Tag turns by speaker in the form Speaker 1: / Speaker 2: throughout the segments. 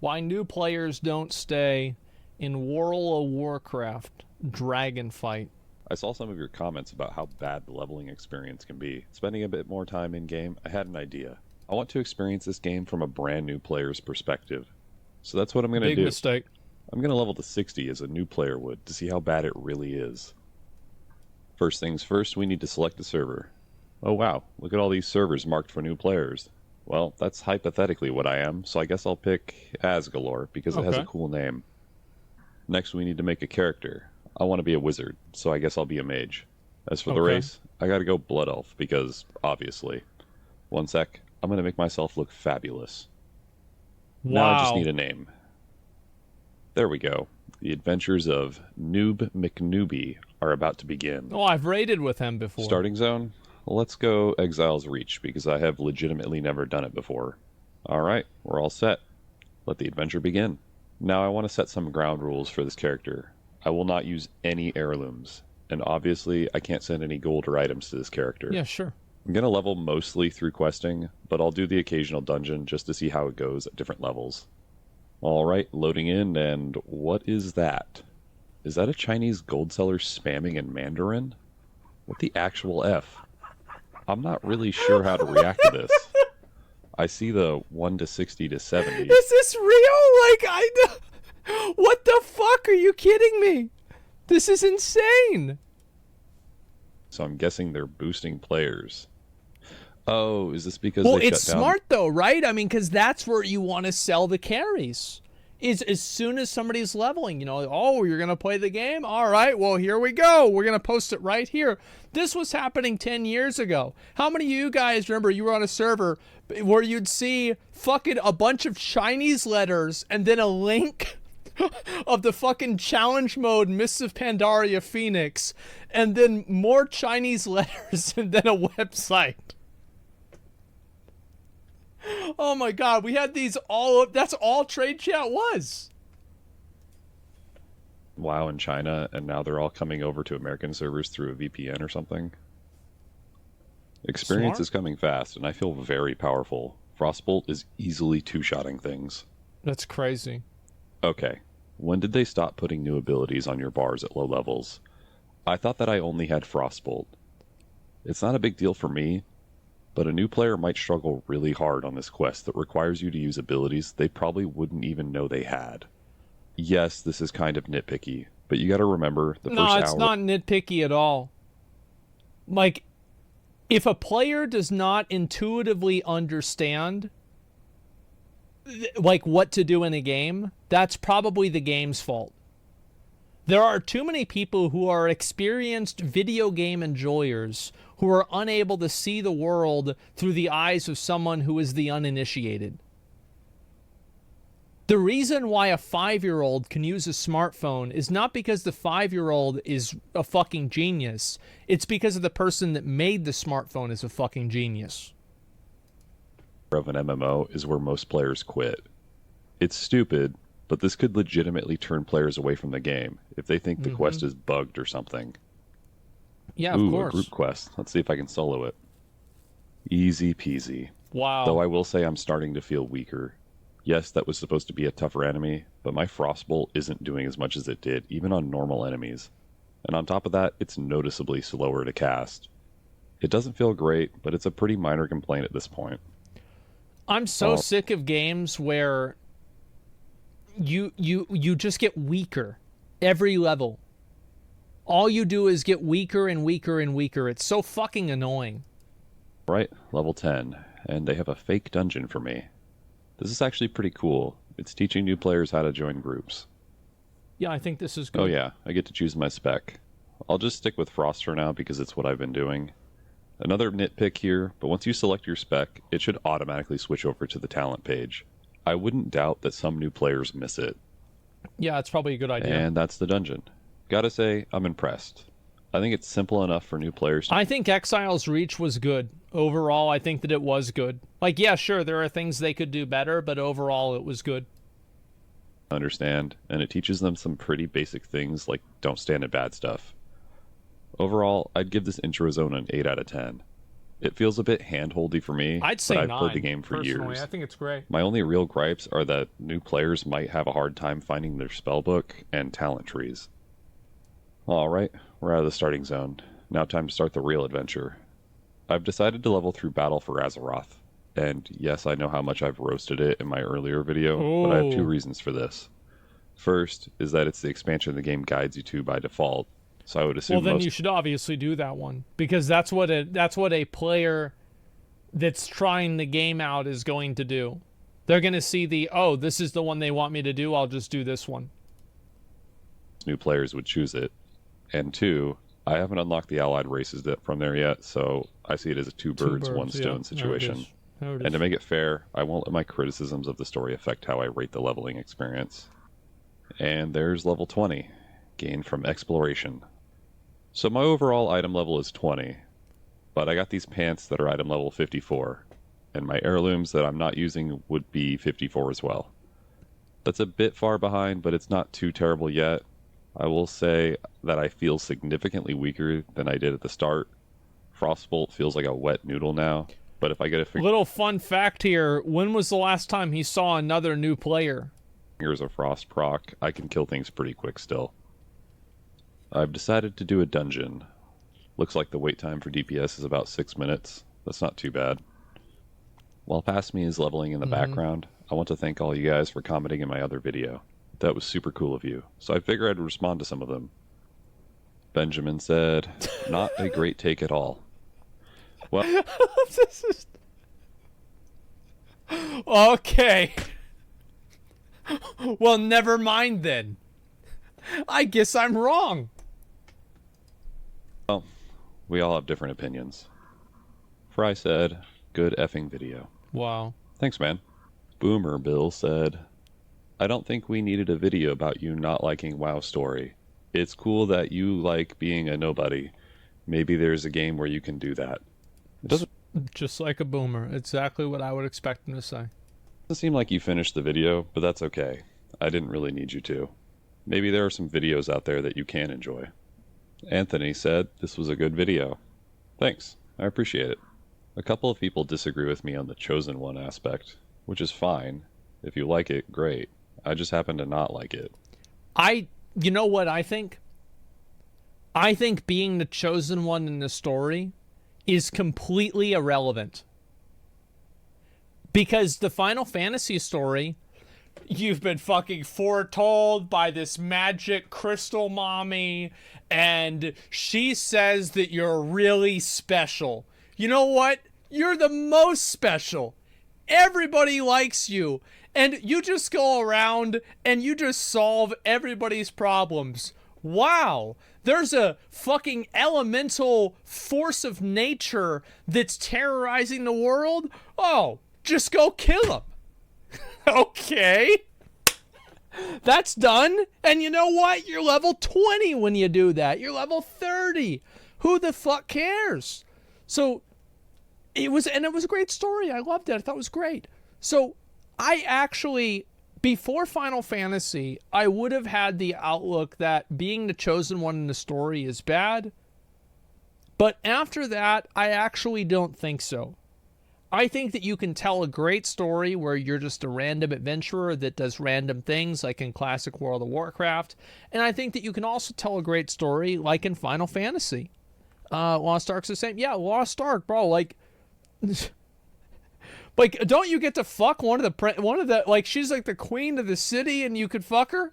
Speaker 1: Why new players don't stay in World of Warcraft Dragonfight.
Speaker 2: I saw some of your comments about how bad the leveling experience can be. Spending a bit more time in-game, I had an idea. I want to experience this game from a brand new player's perspective. So that's what I'm going to do.
Speaker 1: Big mistake.
Speaker 2: I'm going to level to 60 as a new player would to see how bad it really is. First things first, we need to select a server. Oh wow, look at all these servers marked for new players. Well, that's hypothetically what I am, so I guess I'll pick Asgalore because it has a cool name. Next, we need to make a character. I want to be a wizard, so I guess I'll be a mage. As for the race, I gotta go Blood Elf because, obviously. One sec, I'm gonna make myself look fabulous.
Speaker 1: Wow.
Speaker 2: Now I just need a name. There we go. The adventures of Noob McNoobie are about to begin.
Speaker 1: Oh, I've raided with him before.
Speaker 2: Starting zone? Let's go Exile's Reach, because I have legitimately never done it before. Alright, we're all set. Let the adventure begin. Now I want to set some ground rules for this character. I will not use any heirlooms, and obviously I can't send any gold or items to this character.
Speaker 1: Yeah, sure.
Speaker 2: I'm going to level mostly through questing, but I'll do the occasional dungeon just to see how it goes at different levels. Alright, loading in, and what is that? Is that a Chinese gold seller spamming in Mandarin? What the actual F? I'm not really sure how to react to this. I see the 1 to 60 to 70.
Speaker 1: Is this real? What the fuck? Are you kidding me? This is insane.
Speaker 2: So I'm guessing they're boosting players. Oh, is this because
Speaker 1: well,
Speaker 2: they
Speaker 1: it's
Speaker 2: shut down?
Speaker 1: smart though, right? I mean, because that's where you want to sell the carries. Is as soon as somebody's leveling, you know, oh, you're going to play the game? All right, well, here we go. We're going to post it right here. This was happening 10 years ago. How many of you guys remember you were on a server where you'd see fucking a bunch of Chinese letters and then a link of the fucking challenge mode Mists of Pandaria Phoenix and then more Chinese letters and then a website? Oh my god, we had these all up. That's all trade chat was.
Speaker 2: WoW in China, and now they're all coming over to American servers through a VPN or something. Experience is coming fast, and I feel very powerful. Frostbolt is easily two-shotting things.
Speaker 1: That's crazy.
Speaker 2: Okay, when did they stop putting new abilities on your bars at low levels? I thought that I only had Frostbolt. It's not a big deal for me, but a new player might struggle really hard on this quest that requires you to use abilities they probably wouldn't even know they had. Yes, this is kind of nitpicky, but you gotta remember the first hour...
Speaker 1: No, it's not nitpicky at all. Like, if a player does not intuitively understand, like, what to do in a game, that's probably the game's fault. There are too many people who are experienced video game enjoyers who are unable to see the world through the eyes of someone who is the uninitiated. The reason why a 5-year-old can use a smartphone is not because the 5-year-old is a fucking genius. It's because of the person that made the smartphone is a fucking genius.
Speaker 2: ...of an MMO is where most players quit. It's stupid, but this could legitimately turn players away from the game if they think the quest is bugged or something.
Speaker 1: Yeah, of course.
Speaker 2: A group quest. Let's see if I can solo it. Easy peasy.
Speaker 1: Wow.
Speaker 2: Though I will say I'm starting to feel weaker. Yes, that was supposed to be a tougher enemy, but my Frostbolt isn't doing as much as it did, even on normal enemies. And on top of that, it's noticeably slower to cast. It doesn't feel great, but it's a pretty minor complaint at this point.
Speaker 1: I'm so sick of games where you just get weaker every level. All you do is get weaker and weaker and weaker. It's so fucking annoying.
Speaker 2: Right, level 10, and they have a fake dungeon for me. This is actually pretty cool. It's teaching new players how to join groups.
Speaker 1: Yeah, I think this is good.
Speaker 2: Oh yeah, I get to choose my spec. I'll just stick with Frost for now because it's what I've been doing. Another nitpick here, but once you select your spec, it should automatically switch over to the talent page. I wouldn't doubt that some new players miss it.
Speaker 1: Yeah, it's probably a good idea.
Speaker 2: And that's the dungeon. Gotta say, I'm impressed. I think it's simple enough for new players to...
Speaker 1: I think Exile's Reach was good. Overall, I think that it was good. Like, yeah, sure, there are things they could do better, but overall, it was good.
Speaker 2: Understand, and it teaches them some pretty basic things like don't stand in bad stuff. Overall, I'd give this intro zone an 8 out of 10. It feels a bit hand-holdy for me,
Speaker 1: I'd say
Speaker 2: but I've
Speaker 1: 9.
Speaker 2: played the game for
Speaker 1: Personally,
Speaker 2: years.
Speaker 1: I think it's great.
Speaker 2: My only real gripes are that new players might have a hard time finding their spellbook and talent trees. Alright, we're out of the starting zone. Now time to start the real adventure. I've decided to level through Battle for Azeroth. And yes, I know how much I've roasted it in my earlier video, but I have 2
Speaker 1: Oh.
Speaker 2: reasons for this. First is that it's the expansion the game guides you to by default, so I would assume
Speaker 1: Well, then
Speaker 2: most
Speaker 1: you should obviously do that one, because that's what a player that's trying the game out is going to do. They're going to see this is the one they want me to do. I'll just do this one.
Speaker 2: new players would choose it. And 2, I haven't unlocked the allied races from there yet, so I see it as a two birds, one stone situation. And to make it fair, I won't let my criticisms of the story affect how I rate the leveling experience. And there's level 20, gained from exploration. So my overall item level is 20, but I got these pants that are item level 54, and my heirlooms that I'm not using would be 54 as well. That's a bit far behind, but it's not too terrible yet. I will say that I feel significantly weaker than I did at the start. Frostbolt feels like a wet noodle now, but if I get a
Speaker 1: Little fun fact here, when was the last time he saw another new player?
Speaker 2: Fingers of Frost proc, I can kill things pretty quick still. I've decided to do a dungeon. Looks like the wait time for DPS is about 6 minutes. That's not too bad. While past me is leveling in the background, I want to thank all you guys for commenting in my other video. That was super cool of you, so I figured I'd respond to some of them. Benjamin said, not a great take at all. Well,
Speaker 1: This is... Okay. Well, never mind then. I guess I'm wrong.
Speaker 2: well, we all have different opinions. Fry said, good effing video.
Speaker 1: Wow.
Speaker 2: Thanks, man. Boomer Bill said, I don't think we needed a video about you not liking WoW story. It's cool that you like being a nobody. Maybe there's a game where you can do that. It doesn't
Speaker 1: Just like a boomer. Exactly what I would expect him to say.
Speaker 2: seem like you finished the video, but that's okay. I didn't really need you to. Maybe there are some videos out there that you can enjoy. Anthony said, this was a good video. Thanks. I appreciate it. A couple of people disagree with me on the chosen one aspect, which is fine. If you like it, great. I just happen to not like it.
Speaker 1: You know what I think? I think being the chosen one in the story is completely irrelevant. Because the Final Fantasy story, you've been fucking foretold by this magic crystal mommy, and she says that you're really special. You know what? You're the most special. Everybody likes you. And you just go around and you just solve everybody's problems. Wow. There's a fucking elemental force of nature that's terrorizing the world. Oh, just go kill him. Okay. That's done. And you know what? You're level 20 when you do that. You're level 30. Who the fuck cares? So it was a great story. I loved it. I thought it was great. So I actually, before Final Fantasy, I would have had the outlook that being the chosen one in the story is bad. But after that, I actually don't think so. I think that you can tell a great story where you're just a random adventurer that does random things like in classic World of Warcraft. And I think that you can also tell a great story like in Final Fantasy. Lost Ark's the same. Yeah, Lost Ark, bro. Like, don't you get to fuck one of the like, she's like the queen of the city and you could fuck her?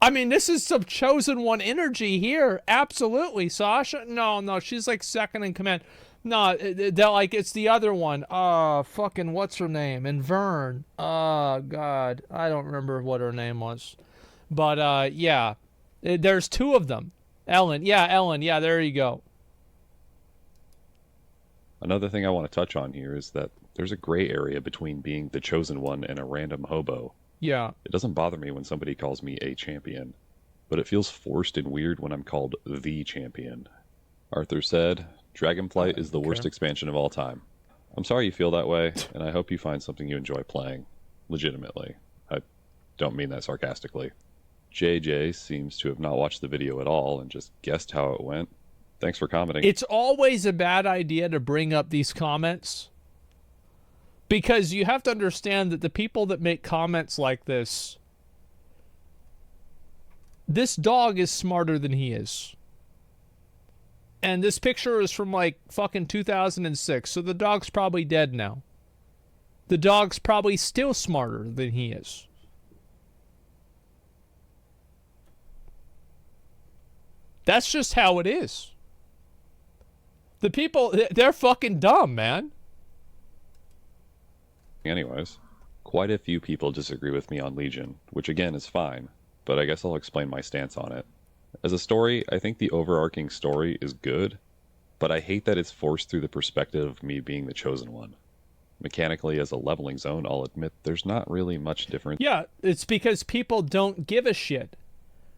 Speaker 1: I mean, this is some chosen one energy here. Absolutely. Sasha? No, she's like second in command. No, it's the other one. Fucking what's her name? And Vern. God, I don't remember what her name was. But yeah, there's 2 of them. Ellen. Yeah, there you go.
Speaker 2: Another thing I want to touch on here is that there's a gray area between being the chosen one and a random hobo.
Speaker 1: Yeah.
Speaker 2: It doesn't bother me when somebody calls me a champion, but it feels forced and weird when I'm called the champion. Arthur said, Dragonflight is the worst expansion of all time. I'm sorry you feel that way, and I hope you find something you enjoy playing. Legitimately. I don't mean that sarcastically. JJ seems to have not watched the video at all and just guessed how it went. Thanks for commenting.
Speaker 1: It's always a bad idea to bring up these comments, because you have to understand that the people that make comments like this dog is smarter than he is. And this picture is from like fucking 2006, so the dog's probably dead now. The dog's probably still smarter than he is. That's just how it is. The people, they're fucking dumb, man.
Speaker 2: Anyways, quite a few people disagree with me on Legion, which again is fine, but I guess I'll explain my stance on it. As a story, I think the overarching story is good, but I hate that it's forced through the perspective of me being the chosen one. Mechanically, as a leveling zone, I'll admit there's not really much difference.
Speaker 1: Yeah, it's because people don't give a shit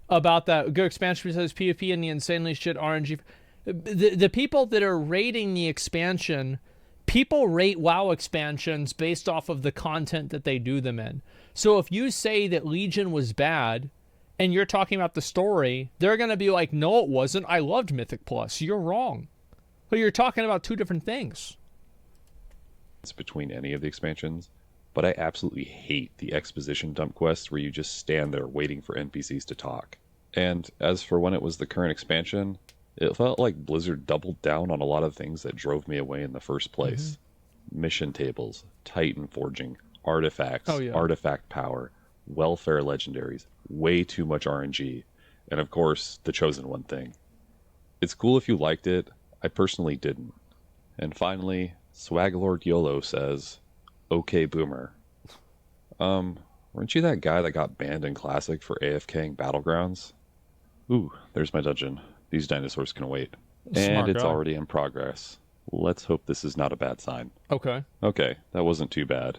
Speaker 1: about that. Good expansion says PvP and the insanely shit RNG. The people that are rating the expansion, people rate WoW expansions based off of the content that they do them in. So if you say that Legion was bad, and you're talking about the story, they're going to be like, no, it wasn't. I loved Mythic Plus. You're wrong. But you're talking about two different things.
Speaker 2: It's between any of the expansions, but I absolutely hate the exposition dump quests where you just stand there waiting for NPCs to talk. And as for when it was the current expansion, it felt like Blizzard doubled down on a lot of things that drove me away in the first place. Mission tables, Titan forging, artifacts, artifact power, welfare legendaries, way too much RNG, and of course, the Chosen One thing. It's cool if you liked it, I personally didn't. And finally, Swaglord YOLO says, okay boomer. Weren't you that guy that got banned in Classic for AFKing Battlegrounds? Ooh, there's my dungeon. These dinosaurs can wait. And it's already in progress. Let's hope this is not a bad sign.
Speaker 1: Okay.
Speaker 2: Okay, that wasn't too bad.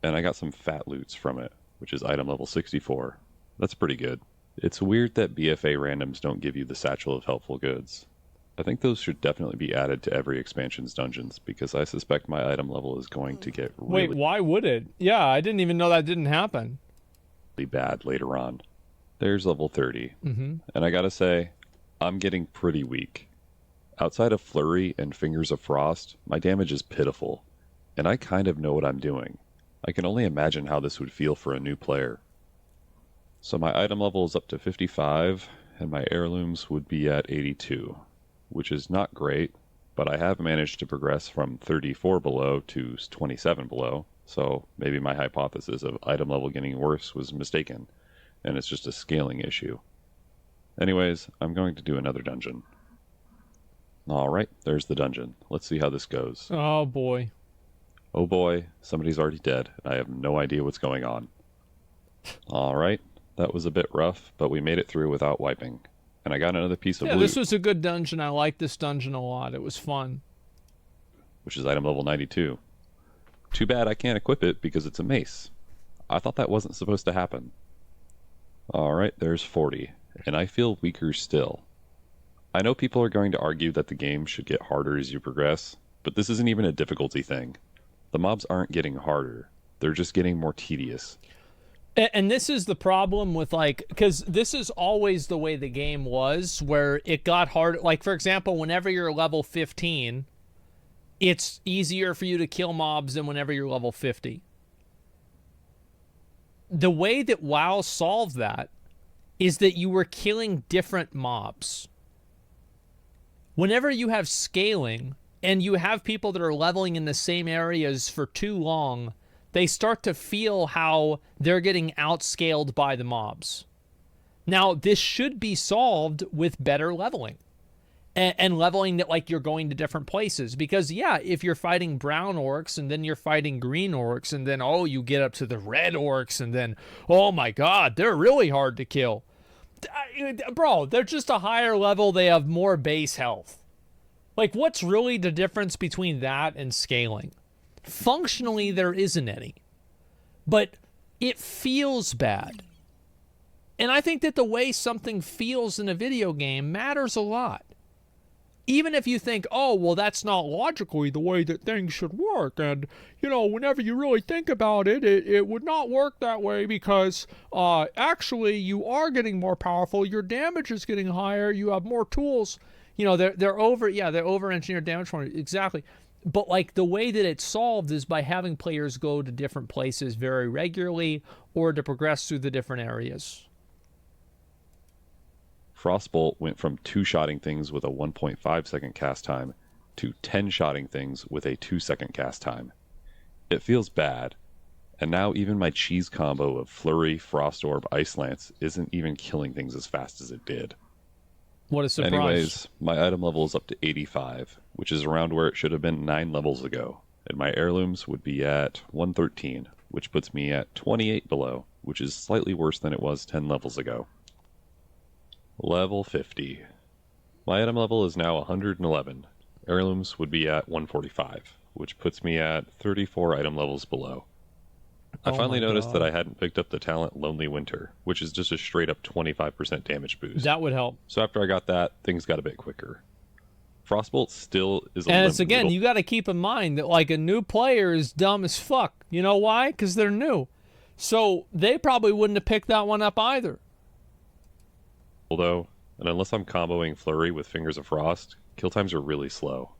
Speaker 2: And I got some fat loots from it, which is item level 64. That's pretty good. It's weird that BFA randoms don't give you the Satchel of Helpful Goods. I think those should definitely be added to every expansion's dungeons, because I suspect my item level is going to get really
Speaker 1: Wait, why would it? Yeah, I didn't even know that didn't happen.
Speaker 2: bad later on. There's level 30. And I gotta say, I'm getting pretty weak. Outside of Flurry and Fingers of Frost, my damage is pitiful, and I kind of know what I'm doing. I can only imagine how this would feel for a new player. So my item level is up to 55, and my heirlooms would be at 82, which is not great, but I have managed to progress from 34 below to 27 below, so maybe my hypothesis of item level getting worse was mistaken, and it's just a scaling issue. Anyways, I'm going to do another dungeon. Alright, there's the dungeon. Let's see how this goes.
Speaker 1: Oh boy.
Speaker 2: Oh boy, somebody's already dead, and I have no idea what's going on. Alright, that was a bit rough, but we made it through without wiping. And I got another piece of loot.
Speaker 1: This was a good dungeon. I liked this dungeon a lot. It was fun.
Speaker 2: Which is item level 92. Too bad I can't equip it because it's a mace. I thought that wasn't supposed to happen. Alright, there's 40, and I feel weaker still. I know people are going to argue that the game should get harder as you progress, but this isn't even a difficulty thing. The mobs aren't getting harder. They're just getting more tedious.
Speaker 1: And this is the problem with, like, because this is always the way the game was, where it got hard. Like, for example, whenever you're level 15, it's easier for you to kill mobs than whenever you're level 50. The way that WoW solved that is that you were killing different mobs. Whenever you have scaling and you have people that are leveling in the same areas for too long, they start to feel how they're getting outscaled by the mobs. Now, this should be solved with better leveling. And leveling that, like, you're going to different places. Because, yeah, if you're fighting brown orcs and then you're fighting green orcs and then, oh, you get up to the red orcs and then, oh my god, they're really hard to kill. Bro, they're just a higher level. They have more base health. Like, what's really the difference between that and scaling? Functionally, there isn't any. But it feels bad. And I think that the way something feels in a video game matters a lot. Even if you think, oh, well, that's not logically the way that things should work. And, you know, whenever you really think about it, it would not work that way because actually you are getting more powerful. Your damage is getting higher. You have more tools. You know, they're over engineered damage formula, exactly. But like the way that it's solved is by having players go to different places very regularly or to progress through the different areas.
Speaker 2: Frostbolt went from 2-shotting things with a 1.5-second cast time to 10-shotting things with a 2-second cast time. It feels bad, and now even my cheese combo of Flurry, Frost Orb, Ice Lance isn't even killing things as fast as it did.
Speaker 1: What a surprise.
Speaker 2: Anyways, my item level is up to 85, which is around where it should have been 9 levels ago, and my heirlooms would be at 113, which puts me at 28 below, which is slightly worse than it was 10 levels ago. Level 50. My item level is now 111. Heirlooms would be at 145, which puts me at 34 item levels below. I finally noticed that I hadn't picked up the talent Lonely Winter, which is just a straight up 25% damage boost.
Speaker 1: That would help.
Speaker 2: So after I got that, things got a bit quicker. Frostbolt still is a
Speaker 1: And it's again, you got to keep in mind that like a new player is dumb as fuck. You know why? Because they're new. So they probably wouldn't have picked that one up either.
Speaker 2: Although, and unless I'm comboing Flurry with Fingers of Frost, kill times are really slow.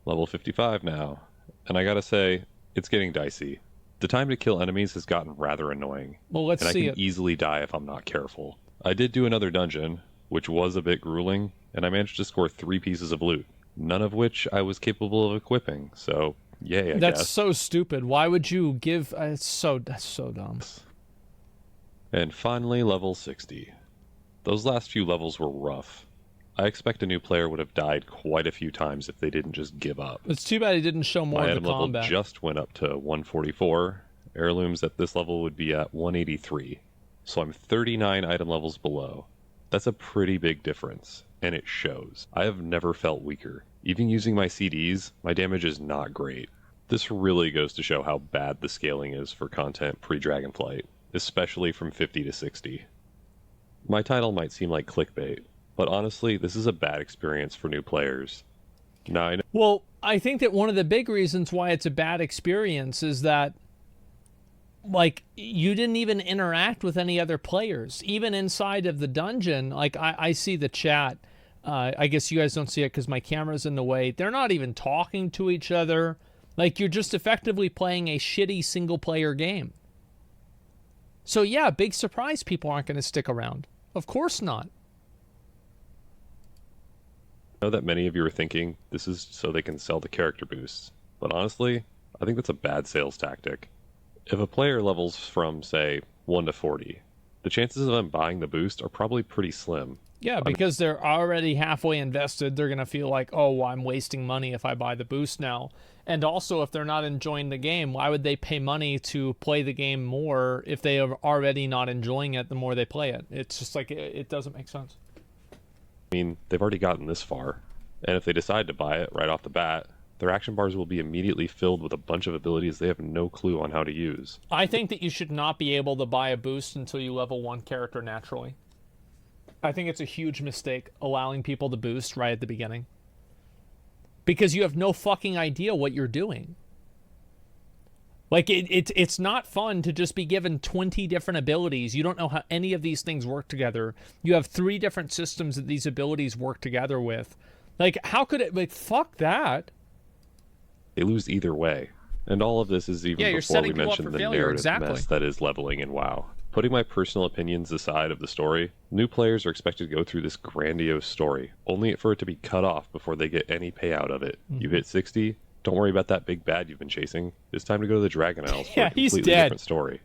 Speaker 2: Level 55 now, and I gotta say, it's getting dicey. The time to kill enemies has gotten rather annoying.
Speaker 1: Well, let's
Speaker 2: and
Speaker 1: see
Speaker 2: I can easily die if I'm not careful. I did do another dungeon, which was a bit grueling, and I managed to score 3 pieces of loot, none of which I was capable of equipping, so yay, I guess.
Speaker 1: That's so stupid. Why would you give... that's so dumb.
Speaker 2: And finally, level 60. Those last few levels were rough. I expect a new player would have died quite a few times if they didn't just give up.
Speaker 1: It's too bad he didn't show more
Speaker 2: My
Speaker 1: of
Speaker 2: item
Speaker 1: the combat.
Speaker 2: level just went up to 144. Heirlooms at this level would be at 183. So I'm 39 item levels below. That's a pretty big difference, and it shows. I have never felt weaker. Even using my CDs, my damage is not great. This really goes to show how bad the scaling is for content pre-Dragonflight, especially from 50 to 60. My title might seem like clickbait, but honestly, this is a bad experience for new players. Now, I know
Speaker 1: Well, I think that one of the big reasons why it's a bad experience is that, like, you didn't even interact with any other players. Even inside of the dungeon, like, I see the chat. I guess you guys don't see it because my camera's in the way. They're not even talking to each other. Like, you're just effectively playing a shitty single-player game. So, yeah, big surprise people aren't going to stick around. Of course not.
Speaker 2: I know that many of you are thinking this is so they can sell the character boosts, but honestly, I think that's a bad sales tactic. If a player levels from, say, 1 to 40, the chances of them buying the boost are probably pretty slim.
Speaker 1: Yeah, because they're already halfway invested. They're going to feel like, oh, well, I'm wasting money if I buy the boost now. And also, if they're not enjoying the game, why would they pay money to play the game more if they are already not enjoying it the more they play it? It's just like, it doesn't make sense.
Speaker 2: I mean, they've already gotten this far, and if they decide to buy it right off the bat, their action bars will be immediately filled with a bunch of abilities they have no clue on how to use.
Speaker 1: I think that you should not be able to buy a boost until you level 1 character naturally. I think it's a huge mistake allowing people to boost right at the beginning. Because you have no fucking idea what you're doing. Like, it's not fun to just be given 20 different abilities. You don't know how any of these things work together. You have 3 different systems that these abilities work together with. Like, how could it... like, fuck that.
Speaker 2: They lose either way. And all of this is even before we mention the narrative mess that is leveling in WoW. Putting my personal opinions aside of the story, new players are expected to go through this grandiose story, only for it to be cut off before they get any payout of it. You hit 60, don't worry about that big bad you've been chasing. It's time to go to the Dragon Isles for a completely different story.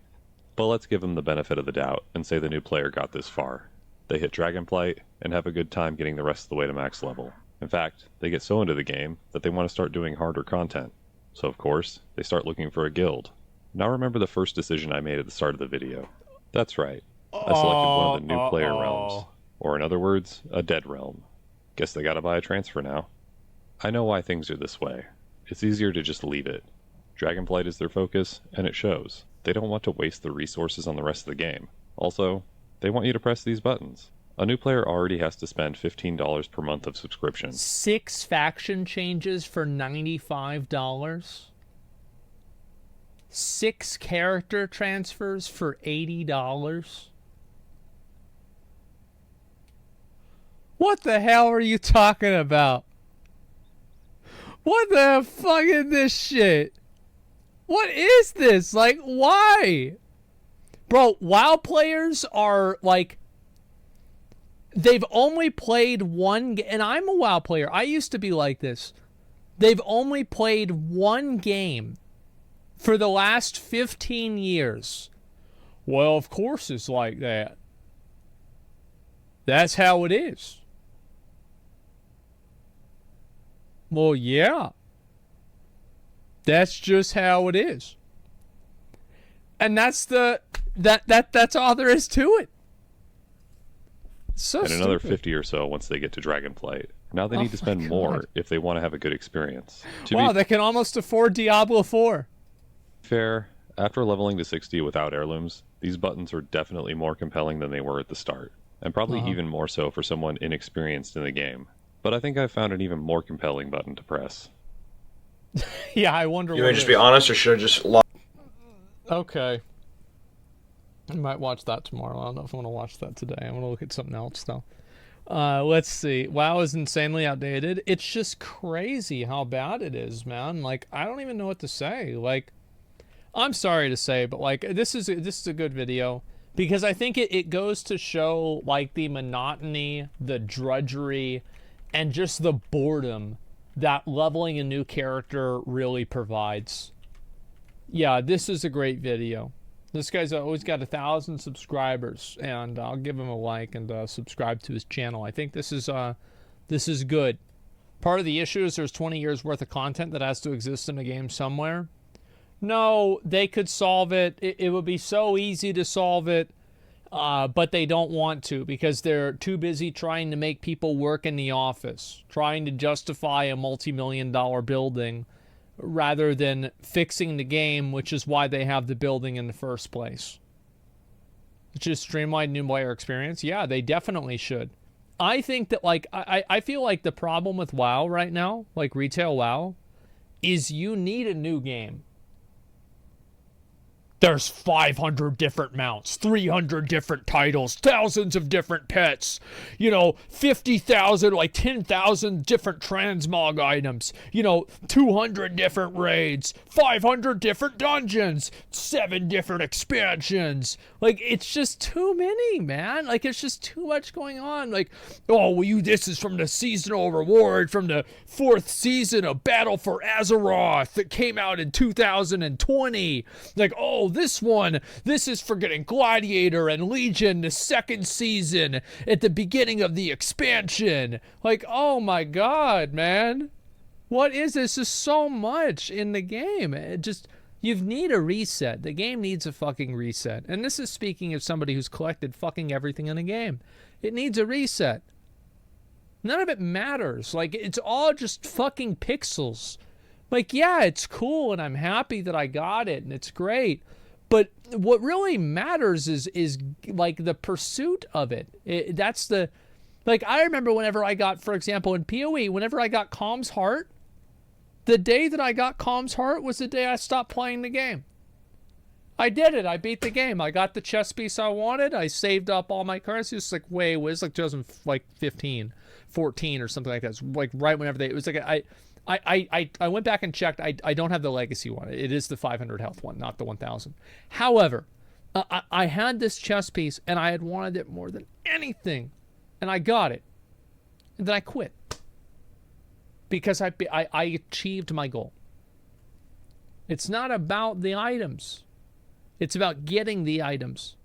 Speaker 2: But let's give them the benefit of the doubt and say the new player got this far. They hit Dragonflight and have a good time getting the rest of the way to max level. In fact, they get so into the game that they want to start doing harder content. So of course, they start looking for a guild. Now remember the first decision I made at the start of the video. That's right. I selected one of the new player realms. Or in other words, a dead realm. Guess they gotta buy a transfer now. I know why things are this way. It's easier to just leave it. Dragonflight is their focus, and it shows. They don't want to waste the resources on the rest of the game. Also, they want you to press these buttons. A new player already has to spend $15 per month of subscription.
Speaker 1: 6 faction changes for $95? 6 character transfers for $80? What the hell are you talking about? What the fuck is this shit? What is this? Like, why? Bro, WoW players are like, they've only played one and I'm a WoW player. I used to be like this. They've only played one game for the last 15 years. Well, of course it's like that. That's how it is. Well, yeah. That's just how it is. And that's that's all there is to it. So
Speaker 2: and another
Speaker 1: stupid.
Speaker 2: 50 or so once they get to Dragonflight. Now they need to spend more if they want to have a good experience.
Speaker 1: Wow, they can almost afford Diablo 4.
Speaker 2: Fair, after leveling to 60 without heirlooms, these buttons are definitely more compelling than they were at the start, and probably even more so for someone inexperienced in the game. But I think I've found an even more compelling button to press.
Speaker 1: Yeah, I wonder
Speaker 3: You
Speaker 1: what
Speaker 3: may just be honest, or should I just
Speaker 1: Okay. I might watch that tomorrow. I don't know if I want to watch that today. I want to look at something else though. Let's see. WoW is insanely outdated. It's just crazy how bad it is, man. Like, I don't even know what to say. Like, I'm sorry to say, but like, this is a good video because I think it goes to show like the monotony, the drudgery, and just the boredom that leveling a new character really provides. Yeah, this is a great video. This guy's always got 1,000 subscribers, and I'll give him a like and subscribe to his channel. I think this is good. Part of the issue is there's 20 years worth of content that has to exist in a game somewhere. No, they could solve it. It would be so easy to solve it, but they don't want to because they're too busy trying to make people work in the office, trying to justify a multi-million-dollar building rather than fixing the game, which is why they have the building in the first place. Just streamline new player experience? Yeah, they definitely should. I think that, like, I feel like the problem with WoW right now, like retail WoW, is you need a new game. There's 500 different mounts, 300 different titles, thousands of different pets, 50,000, like 10,000 different transmog items, 200 different raids, 500 different dungeons, 7 different expansions. Like, it's just too many, man. Like, it's just too much going on. Like, oh, well, this is from the seasonal reward from the 4th season of Battle for Azeroth that came out in 2020. Like, oh, this is for getting Gladiator and Legion the 2nd season at the beginning of the expansion. Like, oh my god, man. What is this? There's so much in the game. You need a reset. The game needs a fucking reset. And this is speaking of somebody who's collected fucking everything in the game. It needs a reset. None of it matters. Like, it's all just fucking pixels. Like, yeah, it's cool and I'm happy that I got it and it's great. But what really matters is like the pursuit of it. Like, I remember whenever I got, for example, in PoE, whenever I got Calm's Heart, the day that I got Calm's Heart was the day I stopped playing the game. I did it. I beat the game. I got the chess piece I wanted. I saved up all my currency. It was like it was like 2015, 14 or something like that. It was like right whenever it was like I went back and checked. I don't have the legacy one. It is the 500 health one, not the 1,000. However, I had this chess piece and I had wanted it more than anything, and I got it, and then I quit because I achieved my goal. It's not about the items. It's about getting the items.